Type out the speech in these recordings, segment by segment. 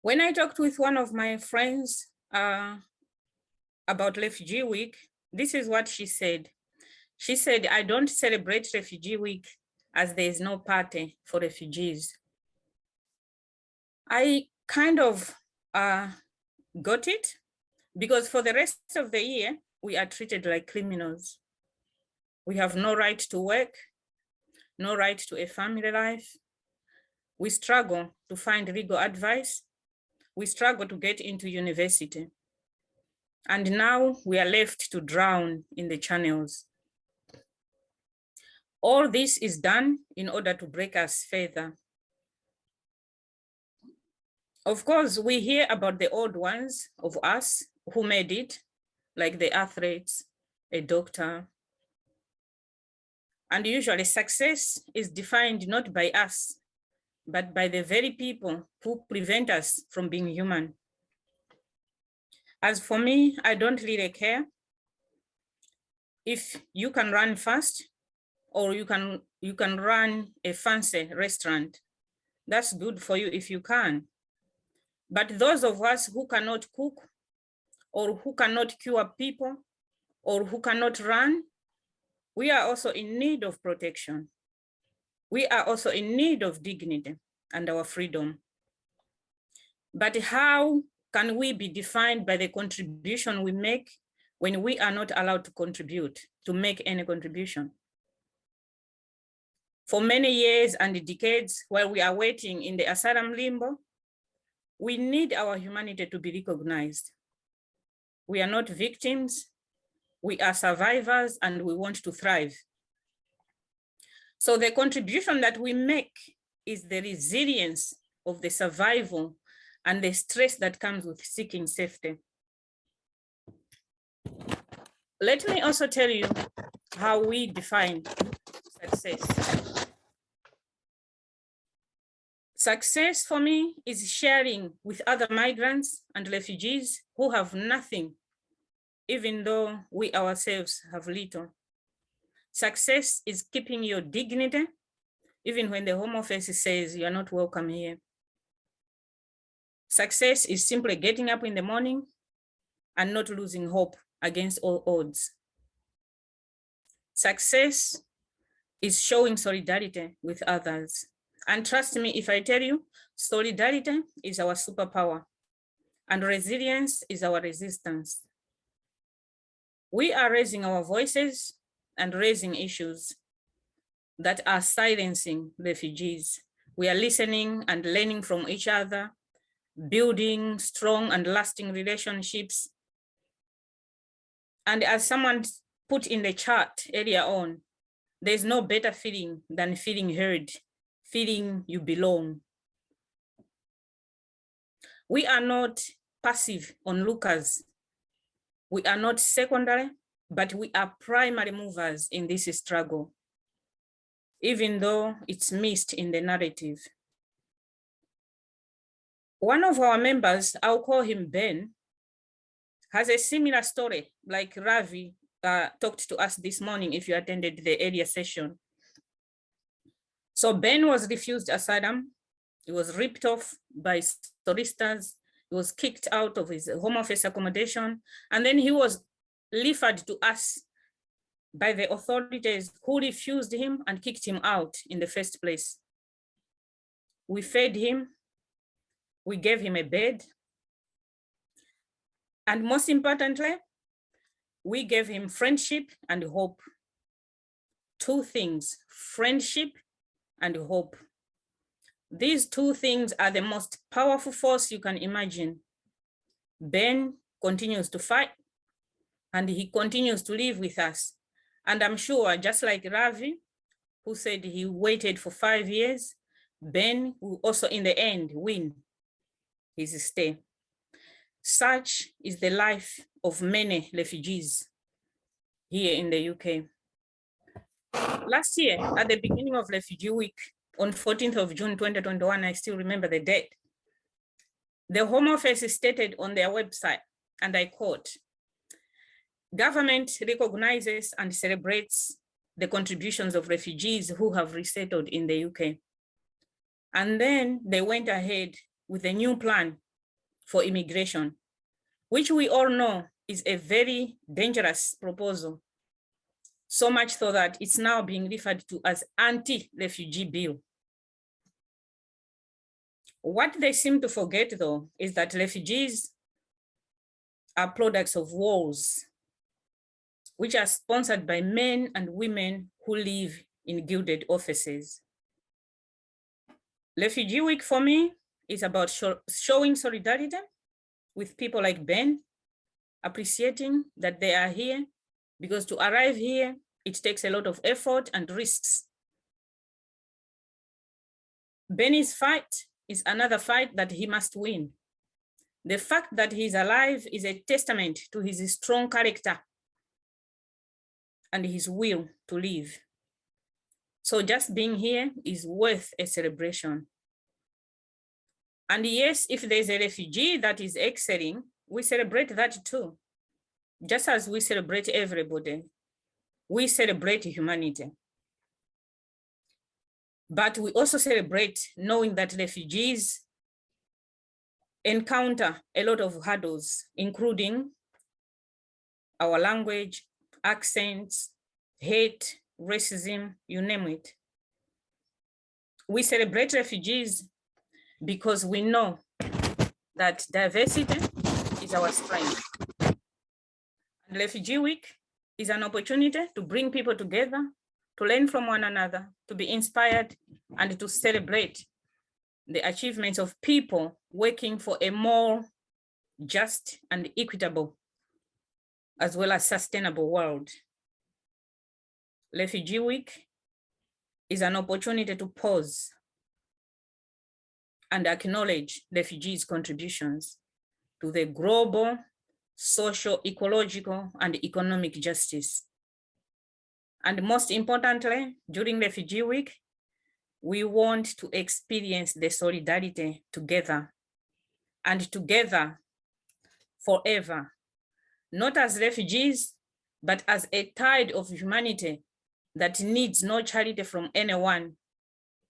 When I talked with one of my friends about Refugee Week, this is what she said. She said, I don't celebrate Refugee Week as there is no party for refugees. I kind of got it, because for the rest of the year, we are treated like criminals. We have no right to work, no right to a family life. We struggle to find legal advice. We struggle to get into university. And now we are left to drown in the channels. All this is done in order to break us further. Of course, we hear about the old ones of us who made it, like the athletes, a doctor. And usually success is defined not by us, but by the very people who prevent us from being human. As for me, I don't really care if you can run fast or you can run a fancy restaurant. That's good for you if you can. But those of us who cannot cook, or who cannot cure people, or who cannot run, we are also in need of protection. We are also in need of dignity and our freedom. But how can we be defined by the contribution we make when we are not allowed to contribute, to make any contribution? For many years and decades, while we are waiting in the asylum limbo, we need our humanity to be recognized. We are not victims, we are survivors, and we want to thrive. So the contribution that we make is the resilience of the survival and the stress that comes with seeking safety. Let me also tell you how we define success. Success for me is sharing with other migrants and refugees who have nothing, even though we ourselves have little. Success is keeping your dignity, even when the Home Office says you are not welcome here. Success is simply getting up in the morning and not losing hope against all odds. Success is showing solidarity with others. And trust me, if I tell you, solidarity is our superpower and resilience is our resistance. We are raising our voices and raising issues that are silencing refugees. We are listening and learning from each other, building strong and lasting relationships. And as someone put in the chat earlier on, there's no better feeling than feeling heard, feeling you belong. We are not passive onlookers. We are not secondary, but we are primary movers in this struggle, even though it's missed in the narrative. One of our members, I'll call him Ben, has a similar story like Ravi talked to us this morning if you attended the earlier session. So Ben was refused asylum. He was ripped off by solicitors. He was kicked out of his Home Office accommodation. And then he was referred to us by the authorities who refused him and kicked him out in the first place. We fed him. We gave him a bed. And most importantly, we gave him friendship and hope. Two things, friendship and hope. These two things are the most powerful force you can imagine. Ben continues to fight and he continues to live with us. And I'm sure, just like Ravi, who said he waited for 5 years, Ben will also in the end win his stay. Such is the life of many refugees here in the UK. Last year, at the beginning of Refugee Week, on 14th of June, 2021, I still remember the date, the Home Office stated on their website, and I quote, "Government recognizes and celebrates the contributions of refugees who have resettled in the UK." And then they went ahead with a new plan for immigration, which we all know is a very dangerous proposal. So much so that it's now being referred to as anti-refugee bill. What they seem to forget, though, is that refugees are products of wars, which are sponsored by men and women who live in gilded offices. Refugee Week for me is about showing solidarity with people like Ben, appreciating that they are here, because to arrive here, it takes a lot of effort and risks. Benny's fight is another fight that he must win. The fact that he's alive is a testament to his strong character and his will to live. So just being here is worth a celebration. And yes, if there's a refugee that is excelling, we celebrate that too. Just as we celebrate everybody, we celebrate humanity. But we also celebrate knowing that refugees encounter a lot of hurdles, including our language, accents, hate, racism, you name it. We celebrate refugees because we know that diversity is our strength. And Refugee Week is an opportunity to bring people together, to learn from one another, to be inspired, and to celebrate the achievements of people working for a more just and equitable, as well as sustainable world. Refugee Week is an opportunity to pause and acknowledge refugees' contributions to the global, social, ecological, and economic justice. And most importantly, during Refugee Week, we want to experience the solidarity together, and together forever, not as refugees, but as a tide of humanity that needs no charity from anyone,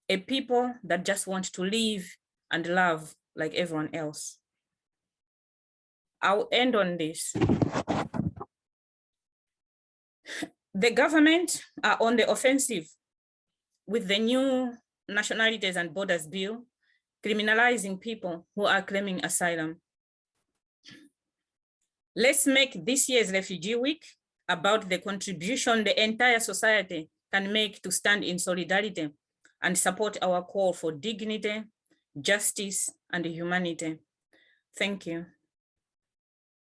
a people that just want to live and love like everyone else. I'll end on this. The government are on the offensive with the new Nationalities and Borders Bill, criminalizing people who are claiming asylum. Let's make this year's Refugee Week about the contribution the entire society can make to stand in solidarity and support our call for dignity, justice, and humanity. Thank you.